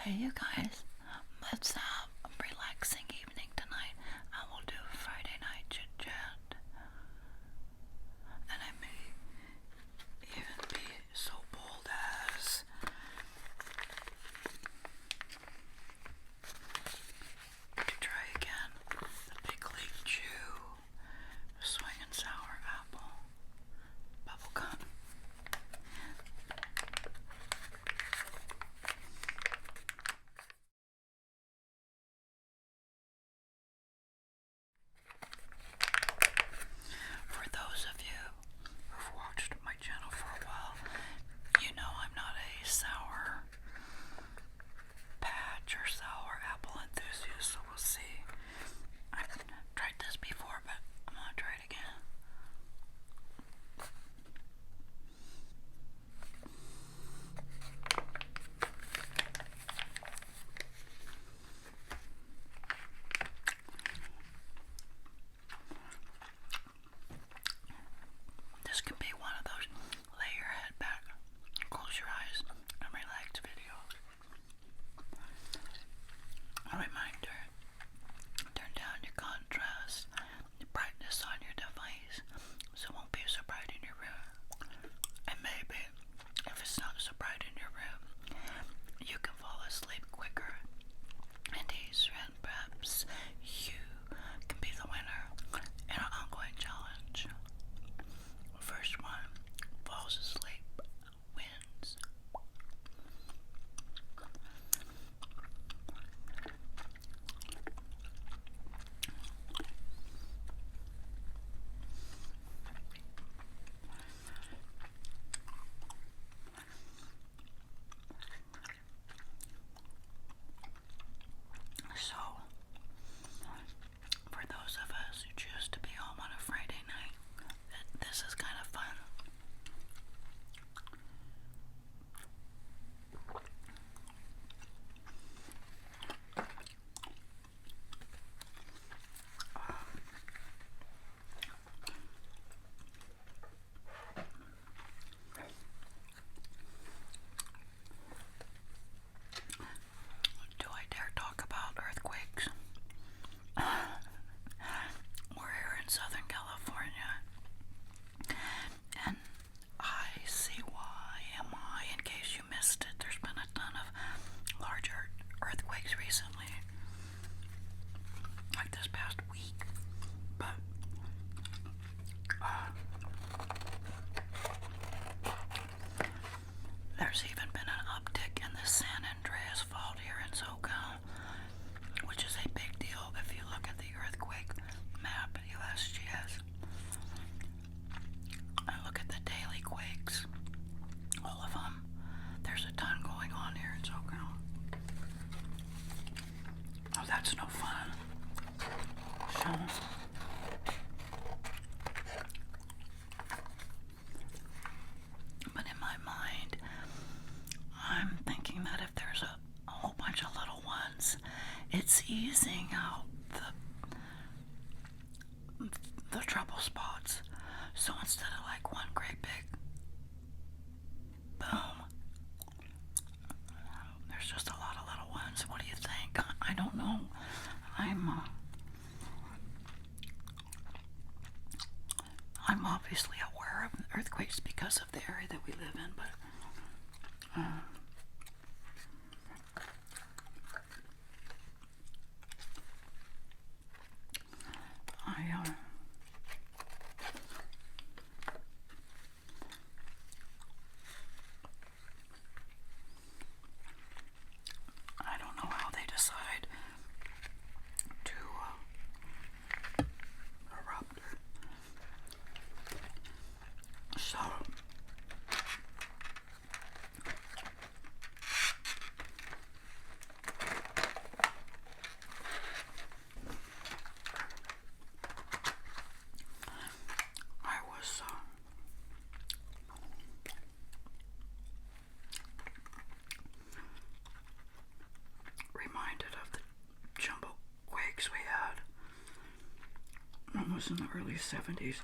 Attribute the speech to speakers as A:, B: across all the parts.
A: Hey, you guys, let's have a relaxing evening tonight, and we'll do a Friday night chit chat. And I may even be so bold as to try again the Big Leaf Chew Swingin' Sour Apple Bubblegum. For those of you who've watched my channel for a while, you know I'm not a sour patch or sour apple enthusiast, so we'll see. I've tried this before, but I'm gonna try it again. This can be one of those lay your head back, close your eyes, and relax videos. A reminder, turn down your contrast, the brightness on your device, so it won't be so bright in your room. And maybe, if it's not so bright in your room, you can fall asleep quicker and easier, and perhaps you can be the winner in our ongoing challenge. First one falls asleep wins. So, for those of us who choose to be home on a Friday night, this is kind of fun. Do I dare talk about earthquakes? We're here in Southern California, and ICYMI, in case you missed it, there's been a ton of larger earthquakes recently, like this past week, but there's even been an uptick in the San Andreas Fault here in SoCal, which is a big deal if you look at the earthquake map at USGS. And look at the daily quakes, all of them. There's a ton going on here in SoCal. Oh, that's no fun. So, but in my mind, I'm thinking that if there's a whole bunch of little ones, it's easing out the trouble spots. So instead of like one great big boom, there's just a lot of little ones. What do you think? I don't know. I'm obviously aware of earthquakes because of the area that we live in, but I don't know how they decide to erupt. So, I was reminded of the jumbo quakes we had. It was in the early 70s.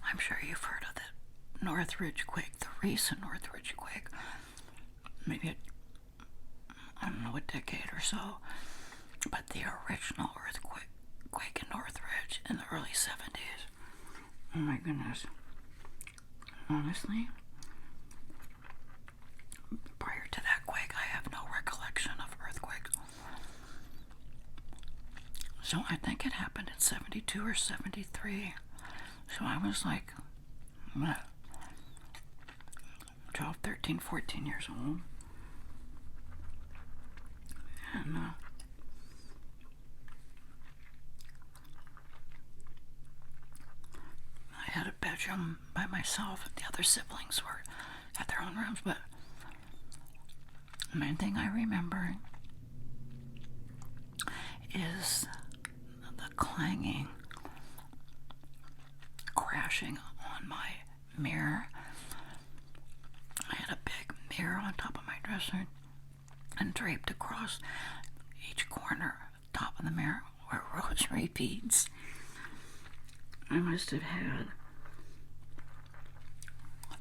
A: I'm sure you've heard of the Northridge quake, the recent Northridge quake. Maybe a decade or so. But the original earthquake in Northridge in the early 70s. Oh my goodness. Honestly, prior to that quake, I have no recollection of earthquakes. So I think it happened in 72 or 73. So I was like, what, 12, 13, 14 years old. And I had a bedroom by myself. The other siblings had their own rooms, but the main thing I remember is the clanging, crashing on my mirror. I had a big mirror on top of my dresser, and draped across each corner, top of the mirror, were rosary beads. I must have had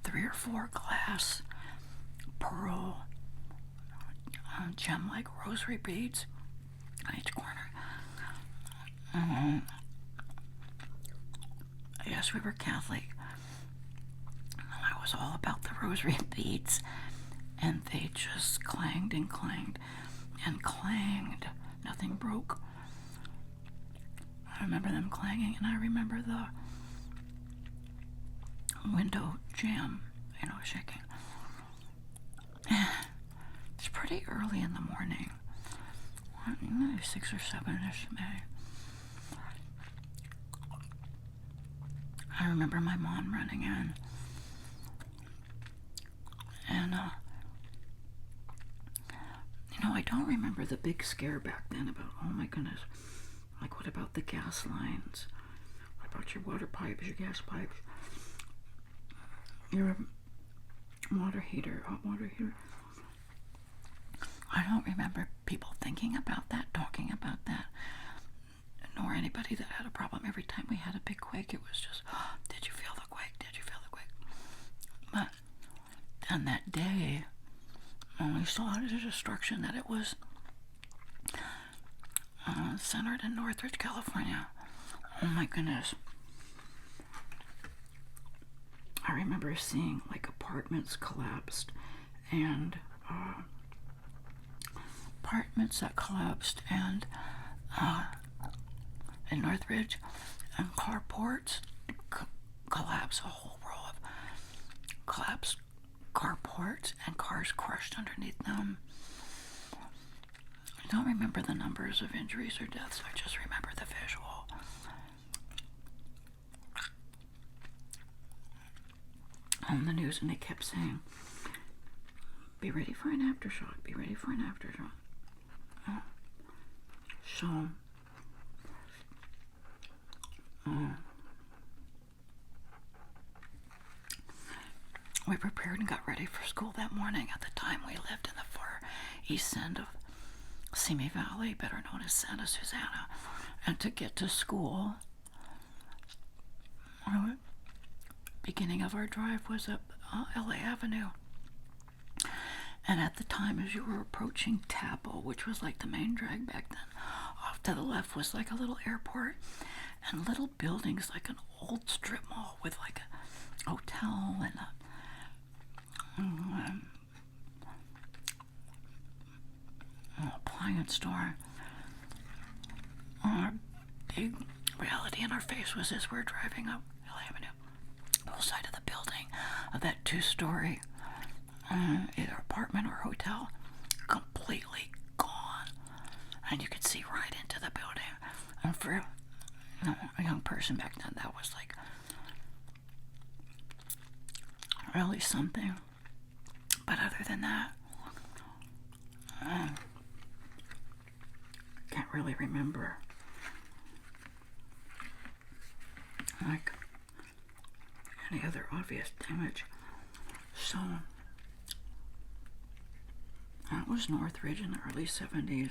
A: 3 or 4 glass pearl gem-like rosary beads on each corner. Yes, we were Catholic. I was all about the rosary beads, and they just clanged and clanged and clanged. Nothing broke. I remember them clanging, and I remember the window jamb, shaking. It's pretty early in the morning. 6 or 7-ish, maybe. I remember my mom running in, and I don't remember the big scare back then about, oh my goodness, like, what about the gas lines? What about your water pipes, your gas pipes, your water heater, hot water heater? I don't remember people thinking about that, talking about that, nor anybody that had a problem. Every time we had a big quake, it was just, oh, did you feel the quake? Did you feel the quake? But on that day, when we saw the destruction, that it was centered in Northridge, California. Oh my goodness. I remember seeing like apartments collapsed, and in Northridge, and carports collapsed, a whole row of collapsed carports, and cars crushed underneath them. I don't remember the numbers of injuries or deaths. I just remember the visual. On the news, and they kept saying, be ready for an aftershock, be ready for an aftershock. So, we prepared and got ready for school that morning. At the time, we lived in the far east end of Simi Valley, better known as Santa Susana. And to get to school, the beginning of our drive was up LA Avenue. And at the time, as you were approaching Tapple, which was like the main drag back then, off to the left was like a little airport and little buildings, like an old strip mall with like a hotel and a appliance store. Our big reality in our face was as we're driving up LA Avenue, the whole side of the building of that 2-story either apartment or hotel completely gone, and you could see right into the building. And for a young person back then, that was like really something. But other than that, can't really remember like any other obvious damage. So that was Northridge in the early 70s.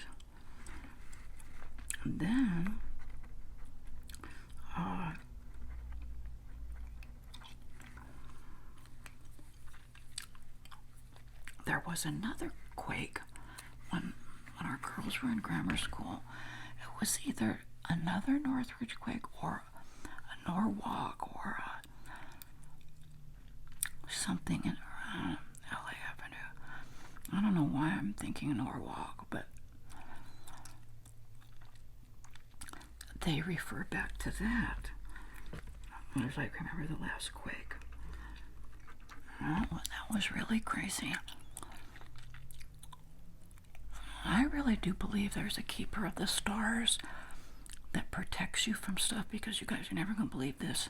A: And then there was another quake, one when our girls were in grammar school, it was either another Northridge quake or a Norwalk or something in LA Avenue. I don't know why I'm thinking Norwalk, but they refer back to that. It was like, remember the last quake? That was really crazy. I really do believe there's a keeper of the stars that protects you from stuff, because you guys are never going to believe this.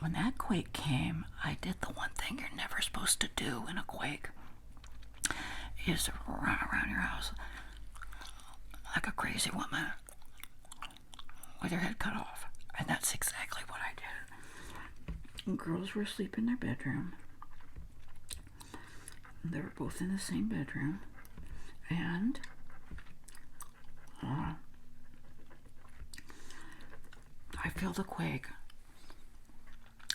A: When that quake came, I did the one thing you're never supposed to do in a quake, is to run around your house like a crazy woman with her head cut off. And that's exactly what I did. And girls were asleep in their bedroom. They were both in the same bedroom. And I feel the quake.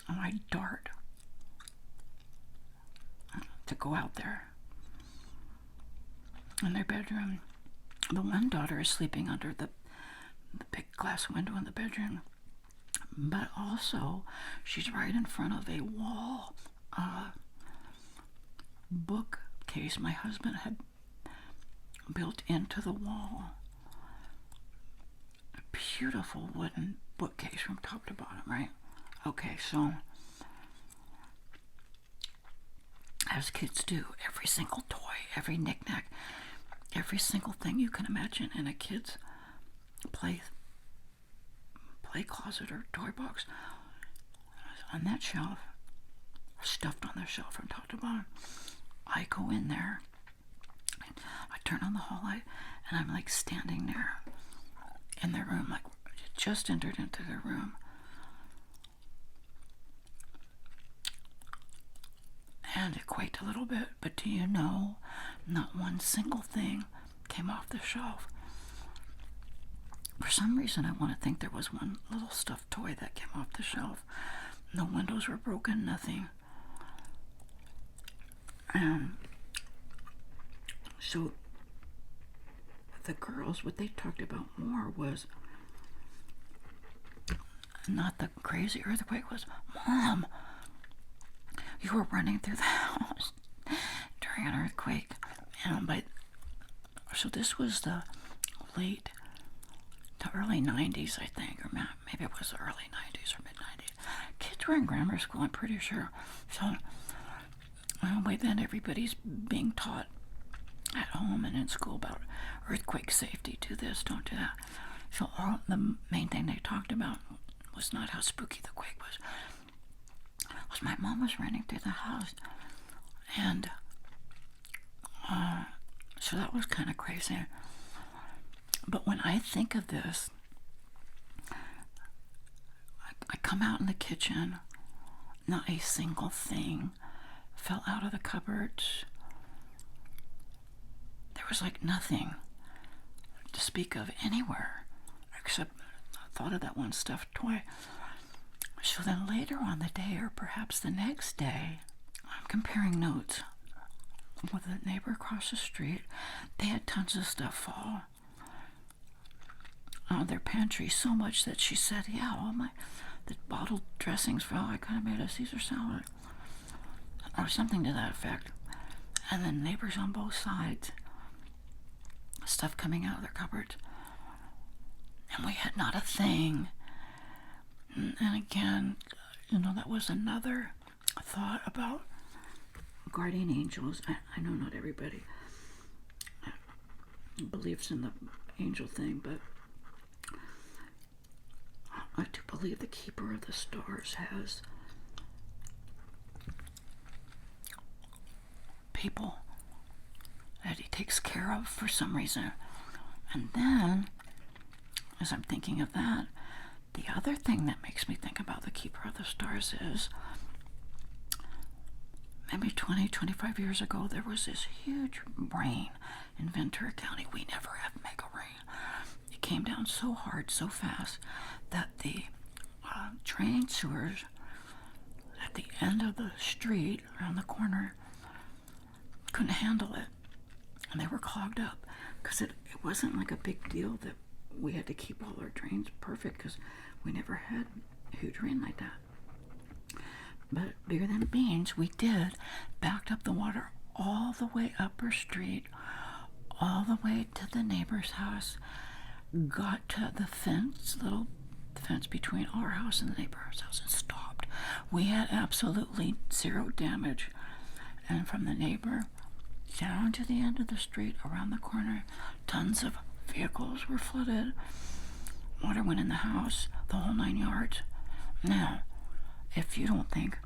A: And I dart to go out there in their bedroom. The one daughter is sleeping under the big glass window in the bedroom, but also she's right in front of a wall bookcase my husband had built into the wall. A beautiful wooden bookcase from top to bottom, right? Okay, so as kids do, every single toy, every knick-knack, every single thing you can imagine in a kid's play closet or toy box on that shelf, stuffed on the shelf from top to bottom. I go in there, I turn on the hall light, and I'm like standing there in their room, like just entered into their room. And it quaked a little bit, but do you know, not one single thing came off the shelf. For some reason, I want to think there was one little stuffed toy that came off the shelf. No windows were broken, nothing. So the girls, what they talked about more was not the crazy earthquake, was, Mom, you were running through the house during an earthquake. So this was the early 90s, I think, or maybe it was the early 90s or mid 90s. Kids were in grammar school, I'm pretty sure. So by then everybody's being taught at home and in school about earthquake safety. Do this, don't do that. So the main thing they talked about was not how spooky the quake was. Was my mom was running through the house, and so that was kind of crazy. But when I think of this, I come out in the kitchen, not a single thing fell out of the cupboards. There was like nothing to speak of anywhere, except I thought of that one stuffed toy. So then later on the day, or perhaps the next day, I'm comparing notes with a neighbor across the street. They had tons of stuff fall out of their pantry, so much that she said, yeah, the bottled dressings fell. I kind of made a Caesar salad or something to that effect. And then neighbors on both sides, stuff coming out of their cupboards, and we had not a thing. And again, that was another thought about guardian angels. I know not everybody believes in the angel thing, but I do believe the keeper of the stars has people that he takes care of for some reason. And then, as I'm thinking of that, the other thing that makes me think about the keeper of the stars is maybe 20, 25 years ago, there was this huge rain in Ventura County. We never have mega rain. It came down so hard, so fast, that the drain sewers at the end of the street, around the corner, couldn't handle it. and they were clogged up because it wasn't like a big deal that we had to keep all our drains perfect because we never had a huge rain like that. But bigger than beans, we did backed up the water all the way up our street, all the way to the neighbor's house, got to the fence, little fence between our house and the neighbor's house, and stopped. We had absolutely zero damage. And from the neighbor down to the end of the street, around the corner, tons of vehicles were flooded. Water went in the house, the whole 9 yards. Now, if you don't think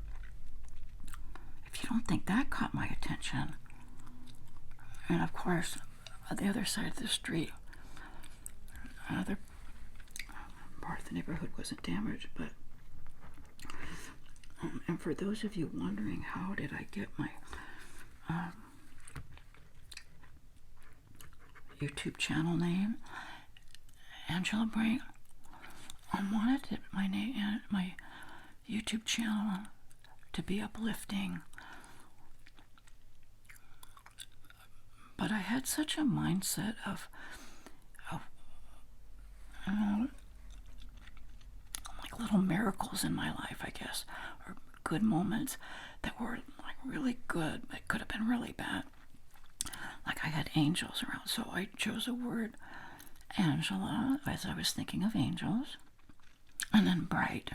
A: that caught my attention, and of course, on the other side of the street, another part of the neighborhood wasn't damaged, but and for those of you wondering, how did I get my YouTube channel name, Angela Bright? I wanted my YouTube channel to be uplifting, but I had such a mindset of like little miracles in my life, I guess, or good moments that were like really good, but could have been really bad. Like I had angels around, so I chose a word, Angela, as I was thinking of angels, and then bright,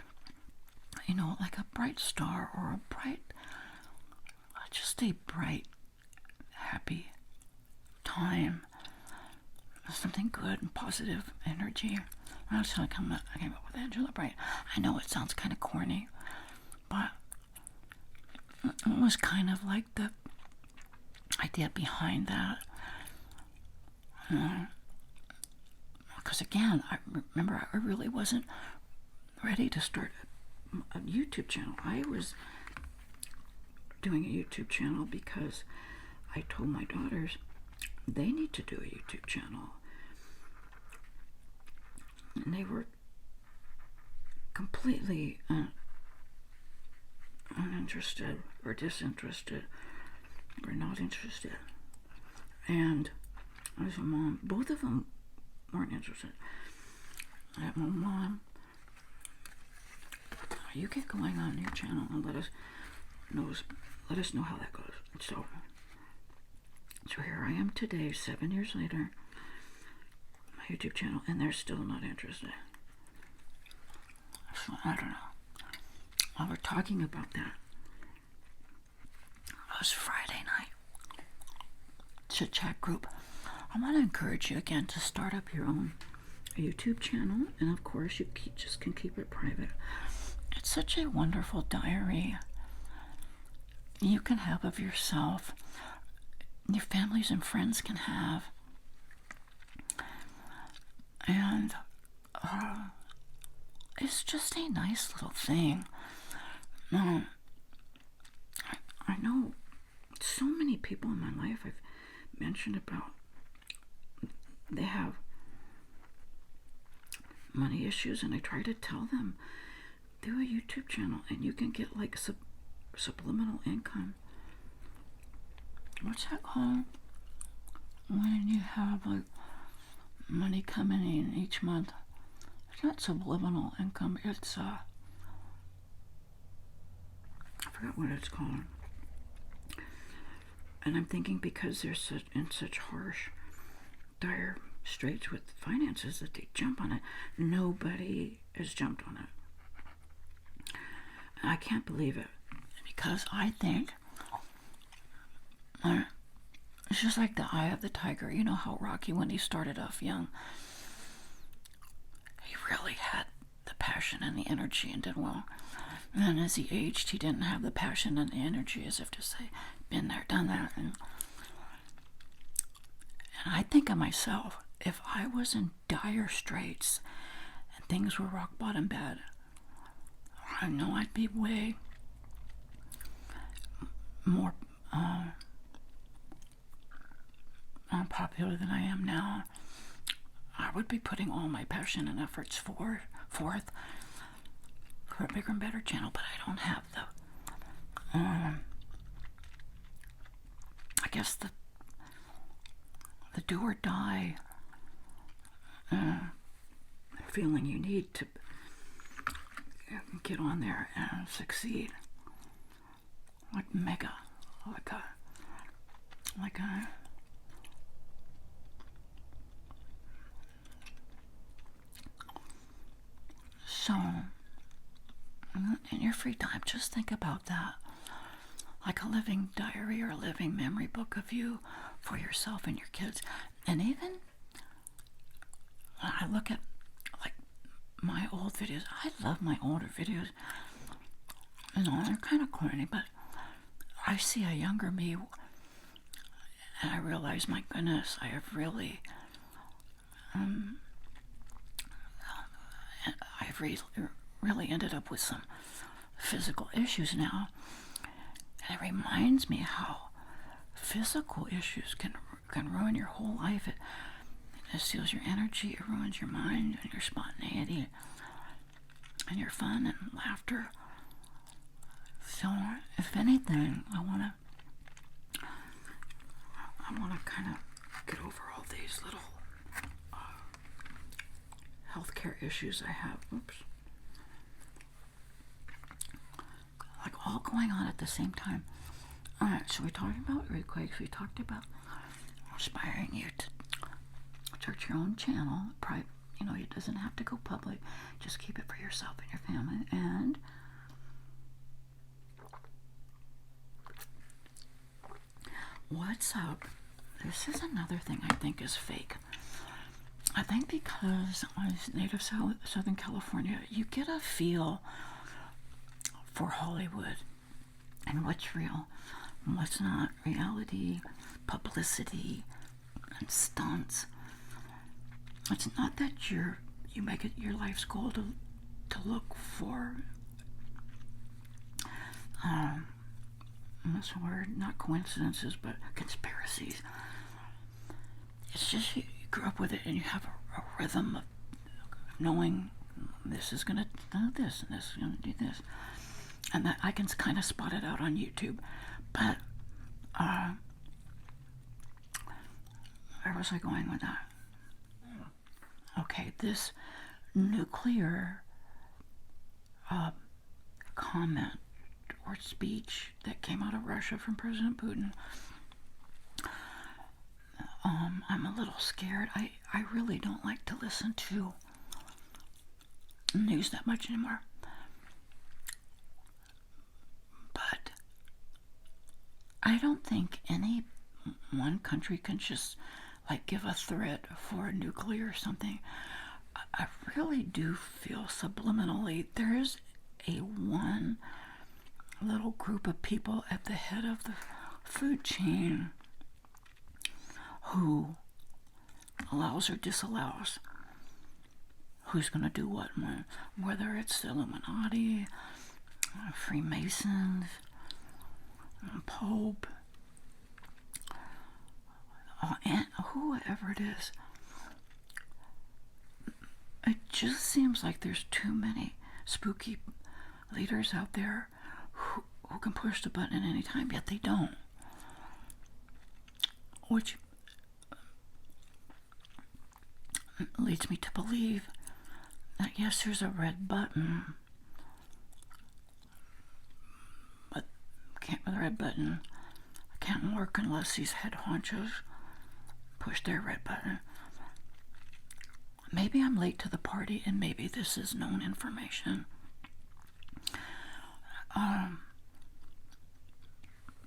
A: like a bright star or a bright, just a bright, happy time, something good and positive energy. That's how I came up with Angela Bright. I know it sounds kind of corny, but it was kind of like the idea behind that. Because again, I remember I really wasn't ready to start a YouTube channel. I was doing a YouTube channel because I told my daughters they need to do a YouTube channel. And they were completely uninterested or disinterested or not interested. And I said, Mom, both of them weren't interested. I said, Mom, you get going on your channel and let us know how that goes. And so here I am today, 7 years later, my YouTube channel, and they're still not interested. So I don't know. While we're talking about that, it was Friday night. Chit chat group. I want to encourage you again to start up your own YouTube channel, and of course you just can keep it private. It's such a wonderful diary you can have of yourself, your families and friends can have, and it's just a nice little thing. I know so many people in my life I've mentioned about, they have money issues, and I try to tell them, do a YouTube channel and you can get like subliminal income. What's that called? When you have like money coming in each month. It's not subliminal income, it's I forgot what it's called. And I'm thinking because they're in such harsh, dire straits with finances that they jump on it. Nobody has jumped on it. And I can't believe it, because I think it's just like the eye of the tiger. You know how Rocky, when he started off young, he really had the passion and the energy and did well. And then as he aged, he didn't have the passion and the energy, as if to say, been there, done that. And I think of myself, if I was in dire straits and things were rock bottom bad, I know I'd be way more popular than I am now. I would be putting all my passion and efforts forth for a bigger and better channel, but I don't have the I guess the do or die feeling you need to get on there and succeed. Like mega, like a so in your free time, just think about that, like a living diary or a living memory book of you for yourself and your kids. And even I look at like my old videos. I love my older videos. You know, they're kind of corny, but I see a younger me, and I realize, my goodness, I have really, I've really ended up with some physical issues now. And it reminds me how physical issues can ruin your whole life. It steals your energy, it ruins your mind and your spontaneity and your fun and laughter. So, if anything, I want to kind of get over all these little healthcare issues I have. Oops. Like all going on at the same time. Alright, so we talked about earthquakes, we talked about inspiring you to start your own channel. You know, it doesn't have to go public. Just keep it for yourself and your family. And what's up? This is another thing I think is fake. I think because I'm native Southern California, you get a feel for Hollywood and what's real and what's not. Reality, publicity, and stunts. It's not that you make it your life's goal to look for what's the word? Not coincidences, but conspiracies. It's just you grew up with it, and you have a rhythm of knowing this is going to do this and this is going to do this, and that I can kind of spot it out on YouTube. But where was I going with that? Okay, this nuclear comment or speech that came out of Russia from President Putin. I'm a little scared. I really don't like to listen to news that much anymore. But I don't think any one country can just like give a threat for nuclear or something. I really do feel subliminally there's a one little group of people at the head of the food chain who allows or disallows who's going to do what when, whether it's the Illuminati, Freemasons, Pope, and whoever it is. It just seems like there's too many spooky leaders out there who can push the button at any time, yet they don't. Which leads me to believe that yes, there's a red button, but the red button can't work unless these head honchos push their red button. Maybe I'm late to the party, and maybe this is known information.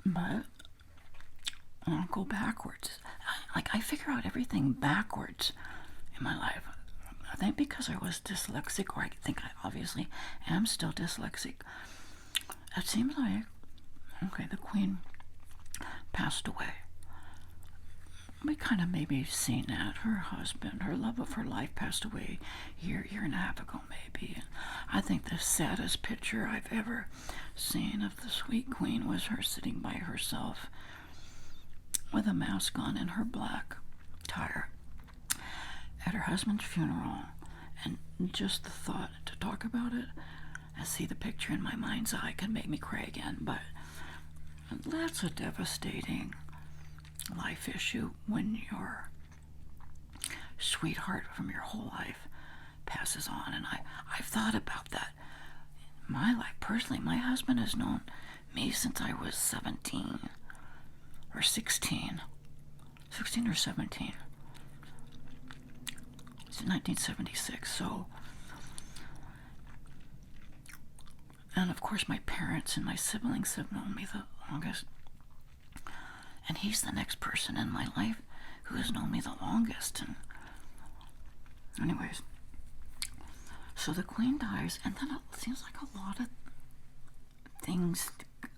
A: But I'll go backwards. Like, I figure out everything backwards in my life. I think because I was dyslexic, or I think I obviously am still dyslexic. It seems like, okay, the Queen passed away. We kind of maybe seen that. Her husband, her love of her life, passed away a year and a half ago, maybe. And I think the saddest picture I've ever seen of the sweet Queen was her sitting by herself with a mask on and her black attire at her husband's funeral. And just the thought to talk about it and see the picture in my mind's eye can make me cry again. But that's a devastating life issue when your sweetheart from your whole life passes on. And I've thought about that. My life, personally, my husband has known me since I was 17 or 16. 16 or 17. It's 1976, so. And of course, my parents and my siblings have known me the longest. And he's the next person in my life who has known me the longest. And anyways, so the queen dies, and then it seems like a lot of things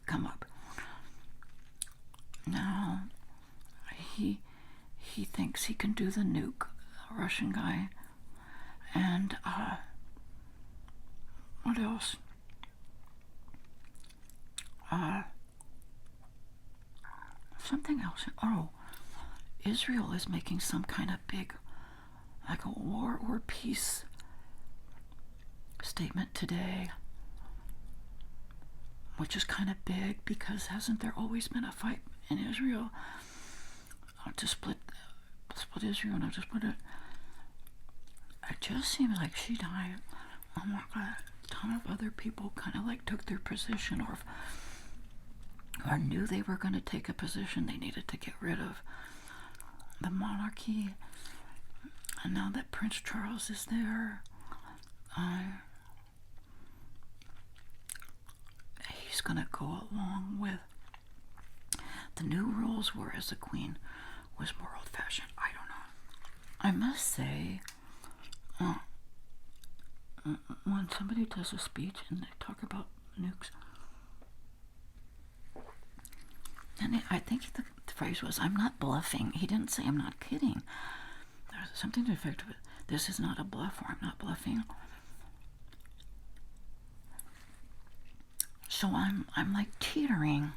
A: come up. Now, he thinks he can do the nuke, the Russian guy, and what else? Something else. Oh, Israel is making some kind of big, like a war or peace statement today, which is kind of big because hasn't there always been a fight in Israel to split Israel? And I just put it. It just seems like she died. Oh my God, a ton of other people kind of like took their position or knew they were going to take a position. They needed to get rid of the monarchy. And now that Prince Charles is there, he's going to go along with the new rules, whereas the Queen was more old-fashioned. I don't know. I must say, when somebody does a speech and they talk about nukes, and I think the phrase was, "I'm not bluffing." He didn't say, "I'm not kidding." There's something to the effect of it. This is not a bluff, or I'm not bluffing. So I'm like teetering.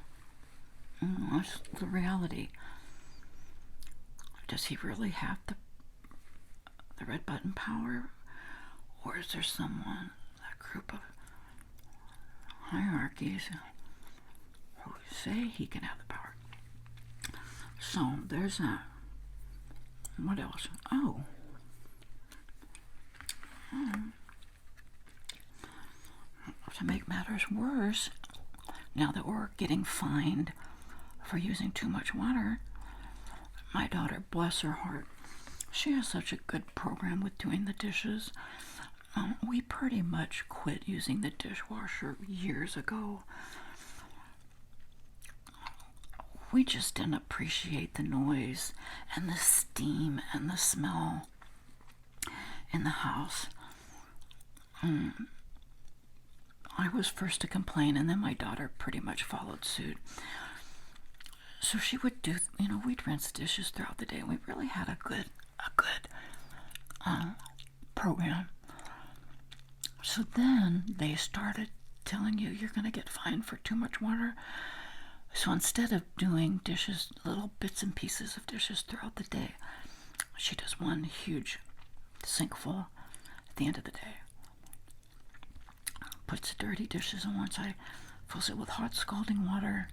A: That's the reality. Does he really have the red button power? Or is there someone, that group of hierarchies who say he can have the power? So there's that. What else? Oh. To make matters worse, now that we're getting fined for using too much water, my daughter, bless her heart, she has such a good program with doing the dishes. We pretty much quit using the dishwasher years ago. We just didn't appreciate the noise and the steam and the smell in the house. I was first to complain, and then my daughter pretty much followed suit. So she would do, we'd rinse dishes throughout the day, and we really had a good program. So then they started telling you you're going to get fined for too much water. So instead of doing dishes, little bits and pieces of dishes throughout the day, she does one huge sink full at the end of the day. Puts the dirty dishes on one side, fills it with hot scalding water,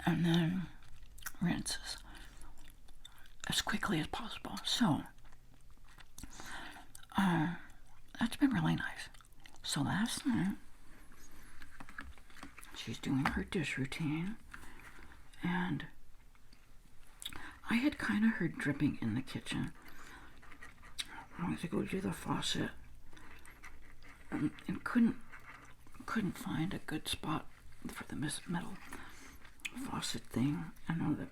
A: and then rinses as quickly as possible. So that's been really nice. So last night she's doing her dish routine, and I had kind of heard dripping in the kitchen. I wanted to go to the faucet and couldn't find a good spot for the metal faucet thing. I know that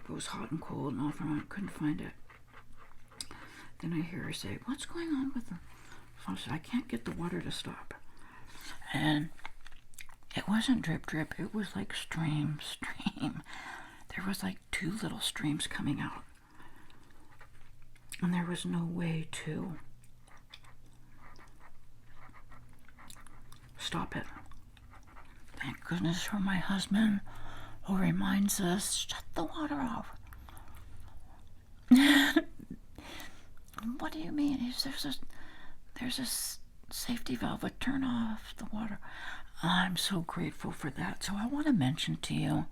A: it was hot and cold and off and on. Couldn't find it. Then I hear her say, "What's going on with the faucet? I can't get the water to stop." And it wasn't drip drip. It was like stream. There was like 2 little streams coming out, and there was no way to stop it. Thank goodness for my husband, who reminds us, shut the water off. What do you mean? There's a safety valve, but turn off the water. I'm so grateful for that. So I want to mention to you,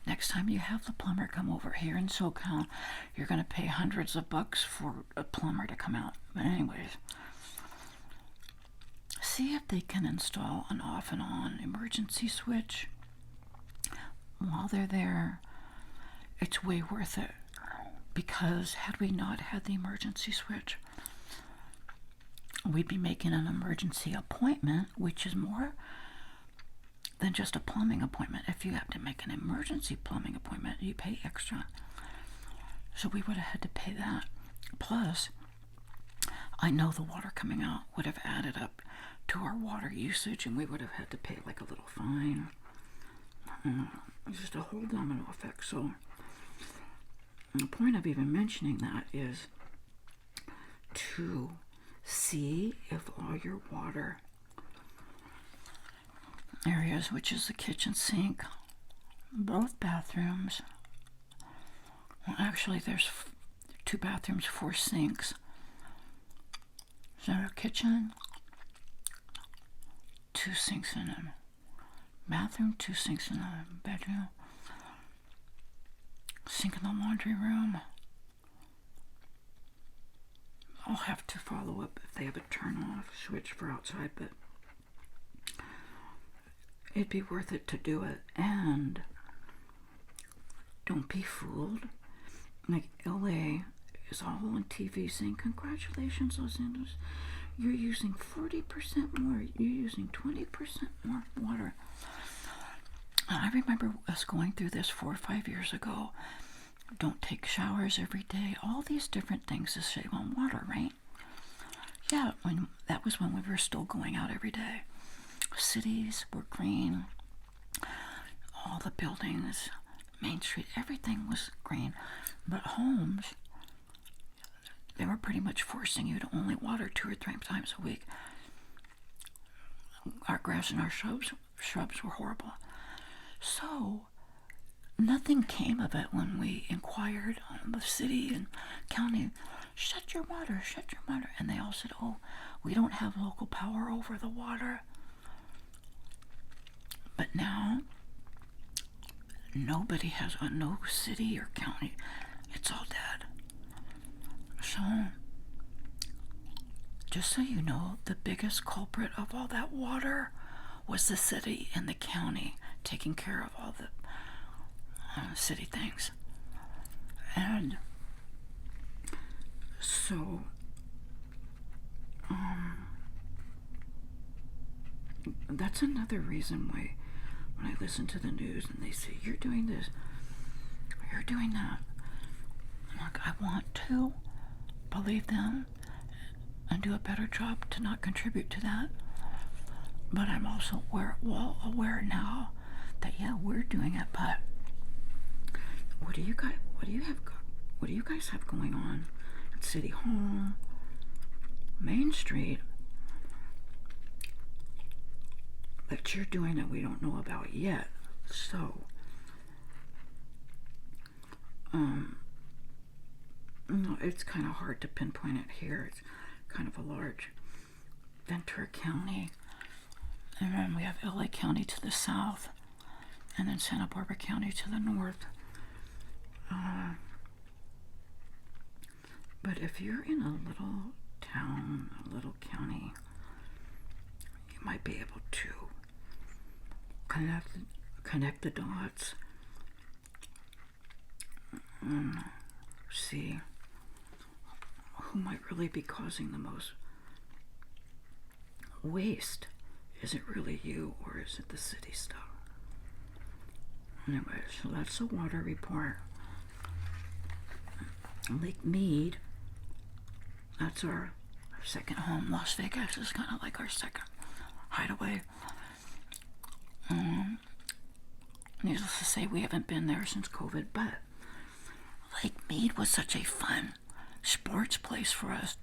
A: next time you have the plumber come over here in SoCal, you're going to pay hundreds of bucks for a plumber to come out. But anyways, see if they can install an off and on emergency switch while they're there. It's way worth it, because had we not had the emergency switch, we'd be making an emergency appointment, which is more than just a plumbing appointment. If you have to make an emergency plumbing appointment, you pay extra. So we would have had to pay that. Plus, I know the water coming out would have added up to our water usage, and we would have had to pay like a little fine. Just a whole domino effect. So the point of even mentioning that is to see if all your water areas, which is the kitchen sink, both bathrooms, well, actually there's 2 bathrooms, 4 sinks. So a kitchen, 2 sinks in a bathroom, 2 sinks in a bedroom, sink in the laundry room. I'll have to follow up if they have a turn off switch for outside, but it'd be worth it to do it. And don't be fooled. Like, LA is all on TV saying, congratulations, Los Angeles, you're using 40% more, you're using 20% more water. I remember us going through this 4 or 5 years ago. Don't take showers every day. All these different things to save on water, right? Yeah, that was when we were still going out every day. Cities were green. All the buildings, Main Street, everything was green. But homes, they were pretty much forcing you to only water 2 or 3 times a week. Our grass and our shrubs were horrible. So nothing came of it when we inquired on the city and county, shut your water. And they all said, oh, we don't have local power over the water. But now, nobody has, no city or county, it's all dead. So, just so you know, the biggest culprit of all that water was the city and the county taking care of all the city things. And so that's another reason why when I listen to the news and they say, you're doing this, you're doing that, I'm like, I want to believe them and do a better job to not contribute to that. But I'm also aware now that, yeah, we're doing it, but what do you guys have going on at City Hall, Main Street, that you're doing that we don't know about yet? So, no, it's kind of hard to pinpoint it here. It's kind of a large Ventura County, and then we have LA County to the south, and then Santa Barbara County to the north. But if you're in a little town, a little county, you might be able to connect the dots and see who might really be causing the most waste. Is it really you, or is it the city stuff? Anyway, so that's the water report. Lake Mead, that's our second home. Las Vegas is kind of like our second hideaway. Needless to say, we haven't been there since COVID, but Lake Mead was such a fun sports place for us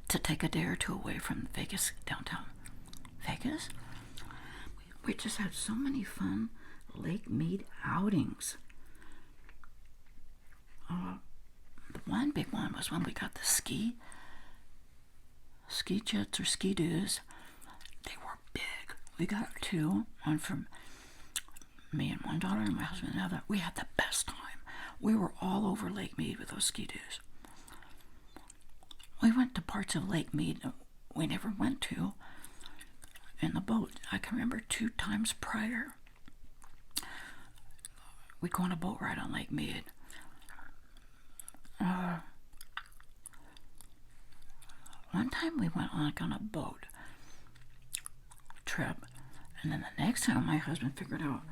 A: to take a day or two away from Vegas, downtown Vegas. We just had so many fun Lake Mead outings. The one big one was when we got the ski jets or ski-doos. They were big. We got 2, one from
B: me and one daughter and my husband and the other, we had the best time. We were all over Lake Mead with those ski-doos. We went to parts of Lake Mead we never went to in the boat. I can remember 2 times prior, we'd go on a boat ride on Lake Mead. One time we went on a boat trip, and then the next time my husband figured out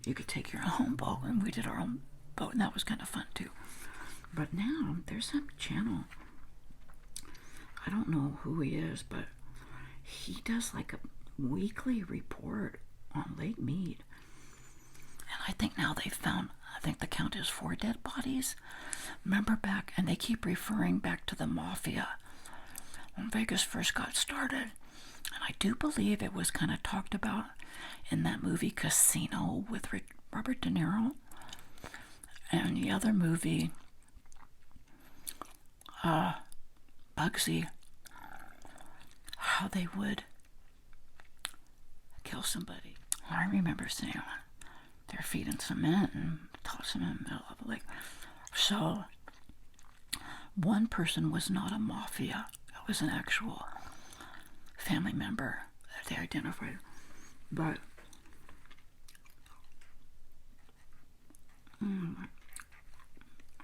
B: you could take your own boat, and we did our own boat, and that was kind of fun too. But now there's some channel, I don't know who he is, but he does like a weekly report on Lake Mead. And I think now they've found, I think the count is 4 dead bodies. Remember back, and they keep referring back to the mafia when Vegas first got started. And I do believe it was kind of talked about in that movie Casino with Robert De Niro. And the other movie, Bugsy, how they would kill somebody. I remember seeing their feet in cement and toss them in the middle of a lake. So, one person was not a mafia. It was an actual family member that they identified. But,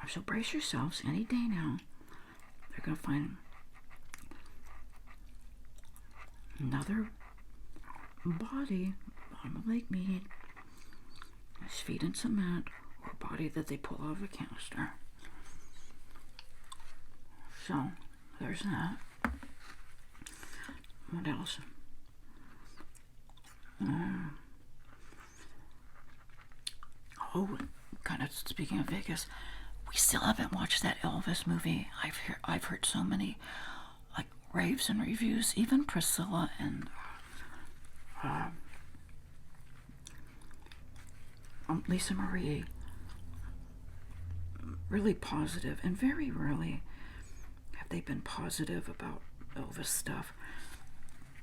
B: so brace yourselves. Any day now, they're going to find another body on Lake Mead, his feet in cement, or a body that they pull out of a canister. So, there's that. What else? Kind of speaking of Vegas, we still haven't watched that Elvis movie. I've heard so many like raves and reviews. Even Priscilla and Lisa Marie, really positive, and very rarely have they been positive about Elvis stuff.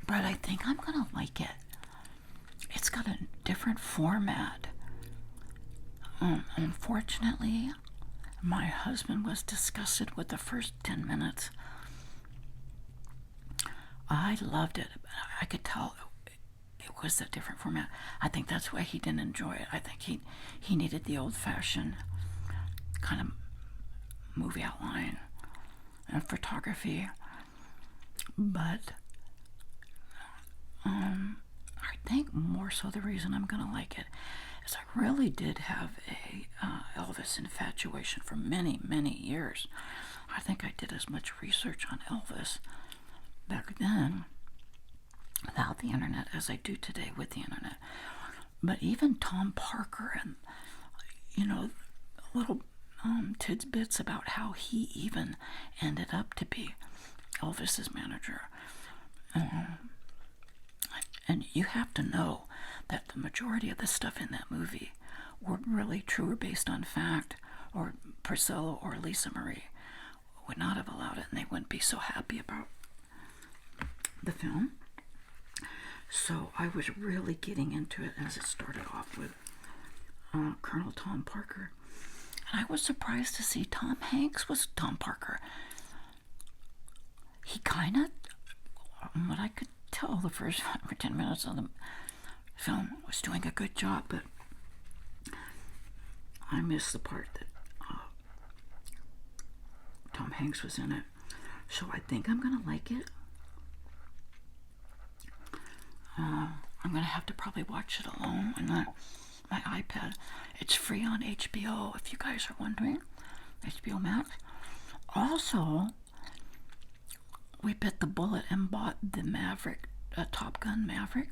B: But I think I'm gonna like it. It's got a different format. Unfortunately, my husband was disgusted with the first 10 minutes. I loved it. I could tell it was a different format. I think that's why he didn't enjoy it. I think he needed the old-fashioned kind of movie outline and photography. But I think more so the reason I'm gonna like it is I really did have a Elvis infatuation for many, many years. I think I did as much research on Elvis back then without the internet as I do today with the internet. But even Tom Parker and, little tidbits about how he even ended up to be Elvis's manager. And you have to know that the majority of the stuff in that movie were really true or based on fact, or Priscilla or Lisa Marie would not have allowed it, and they wouldn't be so happy about the film. So I was really getting into it as it started off with Colonel Tom Parker. And I was surprised to see Tom Hanks was Tom Parker. He kind of, what I could tell the first 5 or 10 minutes of the film, was doing a good job, but I missed the part that Tom Hanks was in it. So I think I'm going to like it. I'm going to have to probably watch it alone on my iPad. It's free on HBO, if you guys are wondering. HBO Max. Also, we bit the bullet and bought the Maverick, Top Gun Maverick.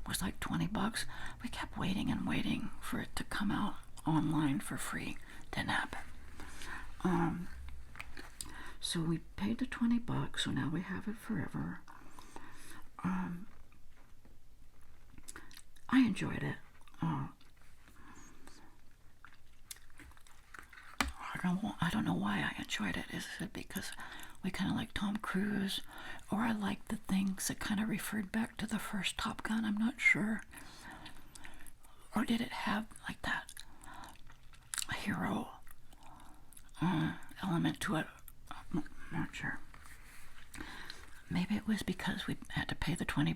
B: It was like $20. We kept waiting and waiting for it to come out online for free. Didn't happen. So we paid the $20, so now we have it forever. I enjoyed it. I don't know why I enjoyed it. Is it because we kind of like Tom Cruise, or I like the things that kind of referred back to the first Top Gun? I'm not sure. Or did it have like that hero element to it? I'm not sure. Maybe it was because we had to pay the $20,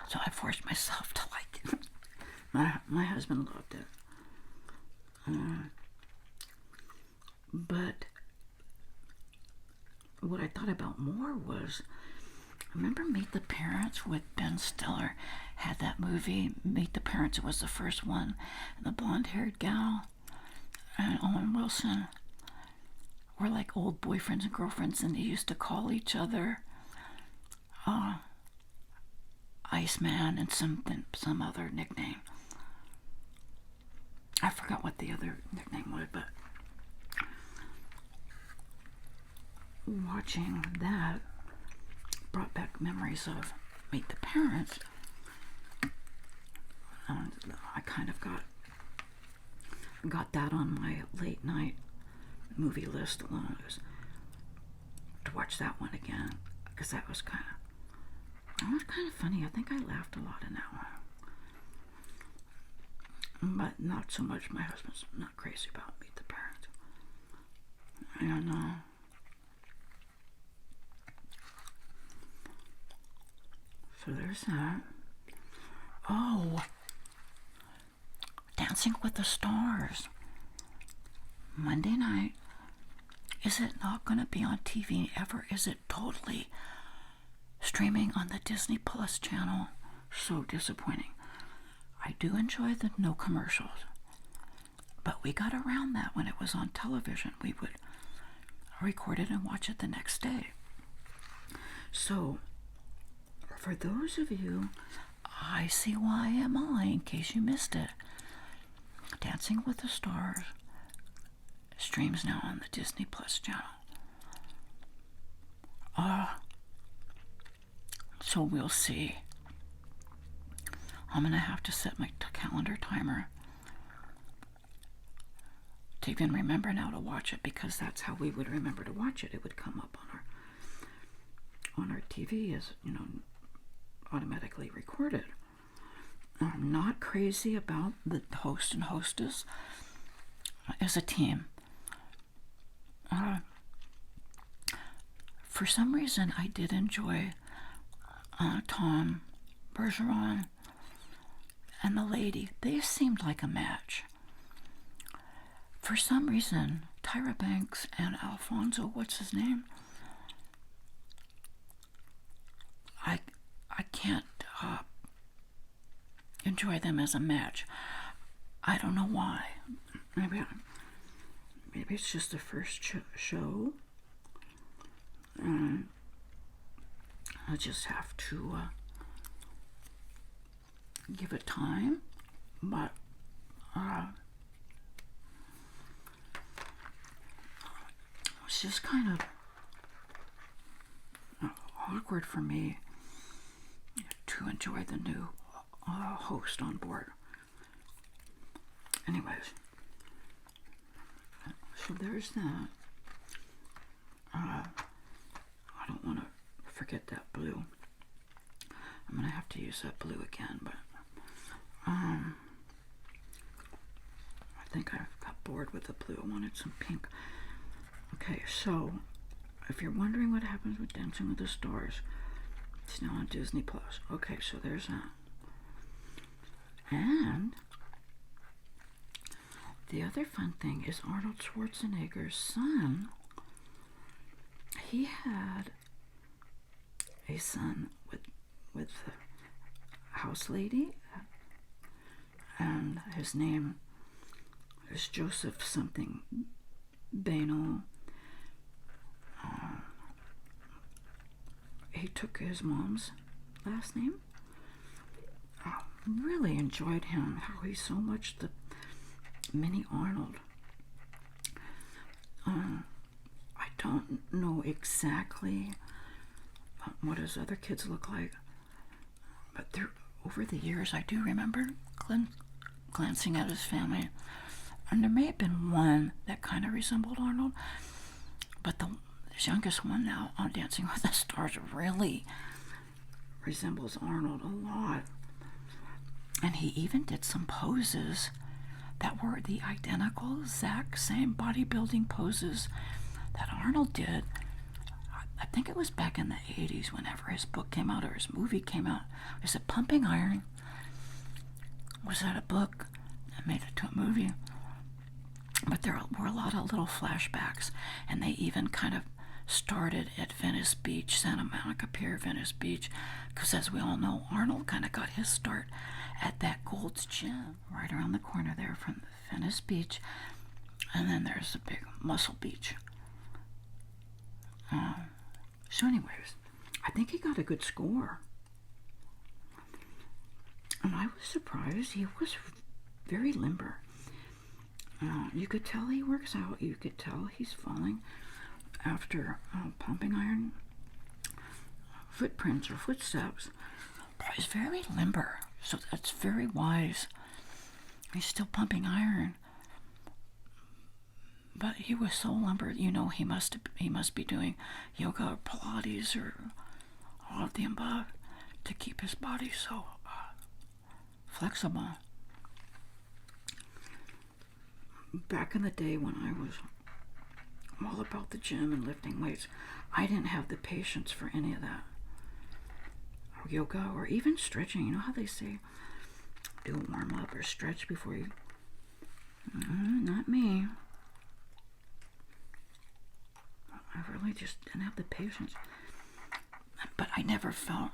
B: so I forced myself to like it. My husband loved it. But what I thought about more was, remember Meet the Parents with Ben Stiller? Had that movie, Meet the Parents. It was the first one. And the blonde-haired gal and Owen Wilson were like old boyfriends and girlfriends, and they used to call each other Iceman and some other nickname. I forgot what the other nickname was, but watching that brought back memories of Meet the Parents. I kind of got that on my late night movie list alone, to watch that one again, because that was kind of funny. I think I laughed a lot in that one, but not so much. My husband's not crazy about Meet the Parents. I don't know. So there's that. Oh, Dancing with the Stars. Monday night. Is it not going to be on TV ever? Is it totally streaming on the Disney Plus channel? So disappointing. I do enjoy the no commercials, but we got around that when it was on television. We would record it and watch it the next day. So, for those of you, I See Why Am I, in case you missed it, Dancing with the Stars streams now on the Disney Plus channel. So we'll see. I'm gonna have to set my calendar timer to even remember now to watch it, because that's how we would remember to watch it. It would come up on our TV as, automatically recorded. I'm not crazy about the host and hostess as a team. For some reason, I did enjoy Tom Bergeron and the lady. They seemed like a match. For some reason, Tyra Banks and Alfonso, what's his name? I can't enjoy them as a match. I don't know why. Maybe it's just the first show. I just have to give it time, but it's just kind of awkward for me to enjoy the new host on board. Anyways, so there's that. I don't want to forget that blue. I'm gonna have to use that blue again, but I think I got bored with the blue. I wanted some pink. Okay, so if you're wondering what happens with Dancing with the Stars, it's now on Disney Plus. Okay, so there's that. And the other fun thing is Arnold Schwarzenegger's son. He had a son with the house lady, and his name is Joseph something Bano. He took his mom's last name. Really enjoyed him, how he's so much the mini Arnold. I don't know exactly what his other kids look like, but over the years I do remember glancing at his family, and there may have been one that kind of resembled Arnold, but his youngest one now on Dancing with the Stars really resembles Arnold a lot. And he even did some poses that were the identical, exact same bodybuilding poses that Arnold did. I think it was back in the 80s whenever his book came out or his movie came out. Is it Pumping Iron? Was that a book that made it to a movie? But there were a lot of little flashbacks, and they even kind of started at Venice Beach, Santa Monica Pier, Venice Beach, because as we all know, Arnold kind of got his start at that Gold's Gym right around the corner there from Venice Beach, and then there's the big Muscle Beach. So anyways, I think he got a good score. And I was surprised. He was very limber. You could tell he works out. You could tell he's falling after pumping iron footprints or footsteps. But he's very limber, so that's very wise. He's still pumping iron, but he was so limber. You know, he must be doing yoga or Pilates or all of the above to keep his body so flexible. Back in the day when I was all about the gym and lifting weights, I didn't have the patience for any of that. Or yoga or even stretching. You know how they say do a warm up or stretch before you... Not me. I really just didn't have the patience. But I never felt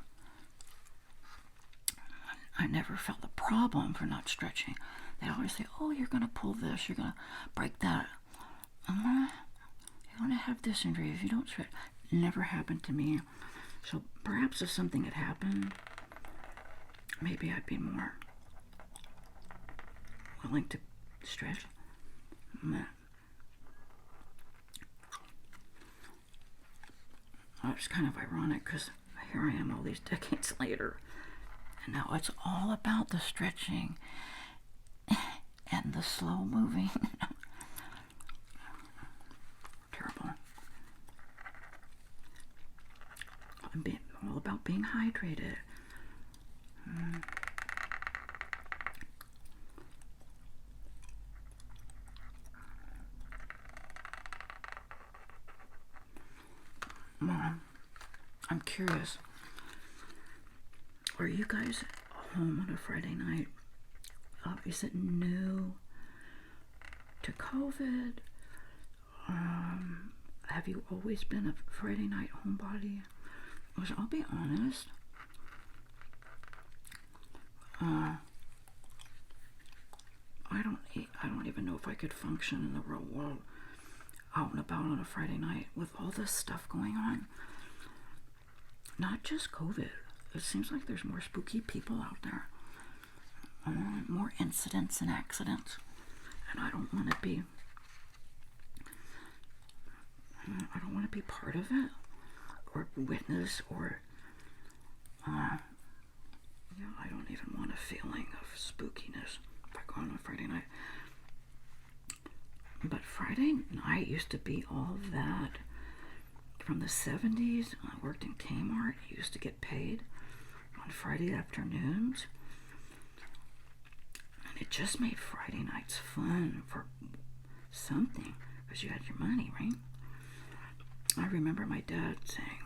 B: the problem for not stretching. They always say, oh, you're going to pull this, you're going to break that. You're going to have this injury if you don't stretch. It never happened to me. So perhaps if something had happened, maybe I'd be more willing to stretch. It's kind of ironic because here I am all these decades later, and now it's all about the stretching and the slow moving. Terrible. All about being hydrated. Mom, I'm curious. Are you guys home on a Friday night? Is it new to COVID? Have you always been a Friday night homebody? Because I'll be honest, I don't even know if I could function in the real world out and about on a Friday night with all this stuff going on. Not just COVID. It seems like there's more spooky people out there. More incidents and accidents. And I don't want to be part of it or witness or I don't even want a feeling of spookiness if I go on a Friday night. But Friday night used to be all that. From the 70s, I worked in Kmart. I used to get paid on Friday afternoons. And it just made Friday nights fun for something, because you had your money, right? I remember my dad saying,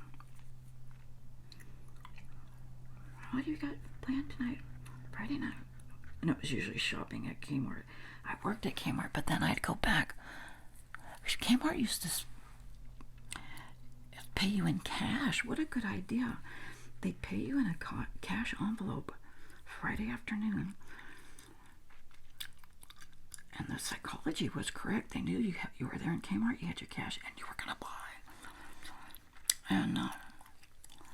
B: what do you got planned tonight? Friday night. And it was usually shopping at Kmart. I worked at Kmart, but then I'd go back. Kmart used to pay you in cash. What a good idea. They'd pay you in a cash envelope Friday afternoon. And the psychology was correct. They knew you were there in Kmart, you had your cash, and you were going to buy. And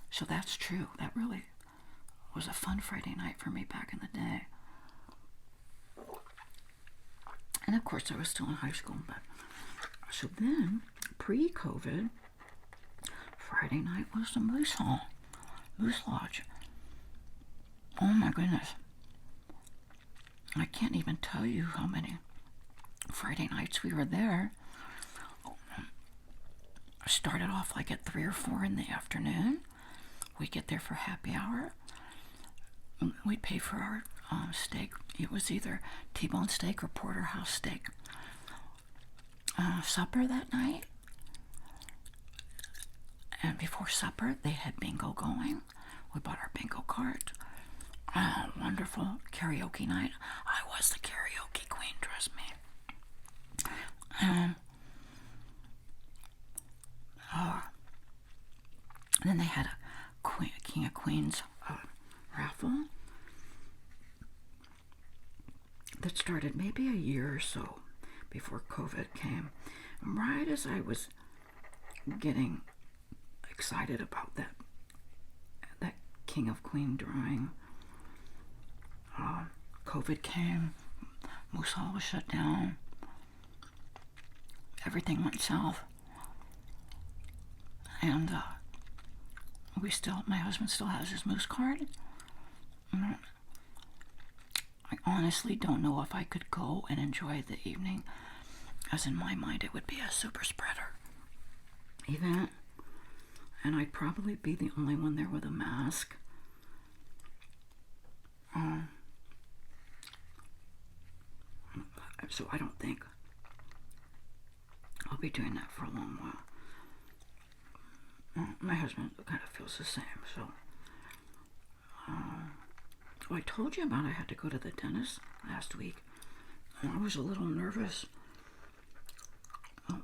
B: so that's true. That really was a fun Friday night for me back in the day. And of course, I was still in high school. But so then, pre-COVID, Friday night was the Moose Lodge. Oh my goodness. I can't even tell you how many Friday nights we were there. I started off like at 3 or 4 in the afternoon. We'd get there for happy hour. We'd pay for our steak. It was either T-bone steak or porterhouse steak. Supper that night. And before supper, they had bingo going. We bought our bingo card. Wonderful karaoke night. I was the karaoke queen, trust me. And then they had a King of Queens raffle that started maybe a year or so before COVID came. And right as I was getting excited about that King of Queen drawing, COVID came. Moose Hall was shut down. Everything went south. And my husband still has his Moose card. I honestly don't know if I could go and enjoy the evening, as in my mind it would be a super spreader event, and I'd probably be the only one there with a mask. So I don't think I'll be doing that for a long while. My husband kind of feels the same, so. I told you about I had to go to the dentist last week. I was a little nervous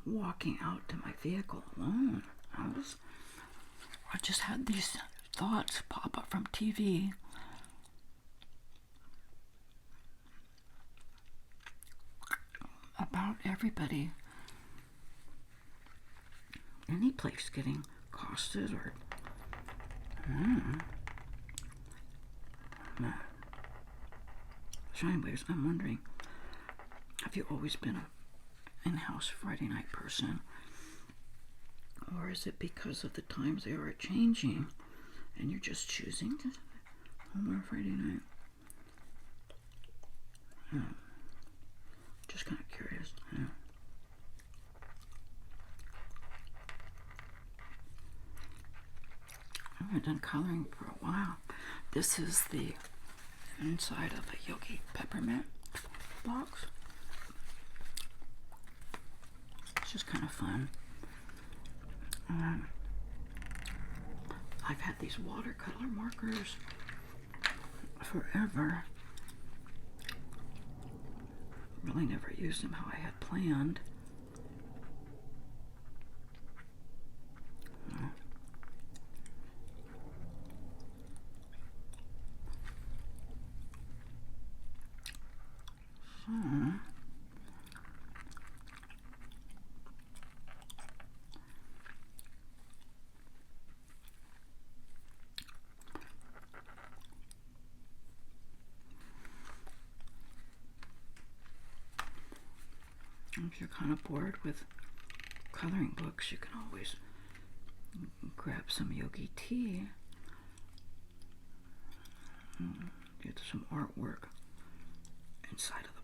B: walking out to my vehicle alone. I just had these thoughts pop up from TV. About everybody, any place getting accosted or So anyways, I'm wondering, have you always been an in-house Friday night person? Or is it because of the times they are changing and you're just choosing to home on Friday night? Just kind of curious. I haven't done coloring for a while. This is the inside of a Yogi peppermint box. It's just kind of fun. I've had these watercolor markers forever. Really never used them how I had planned. If you're kind of bored with coloring books, you can always grab some yogi tea and get some artwork inside of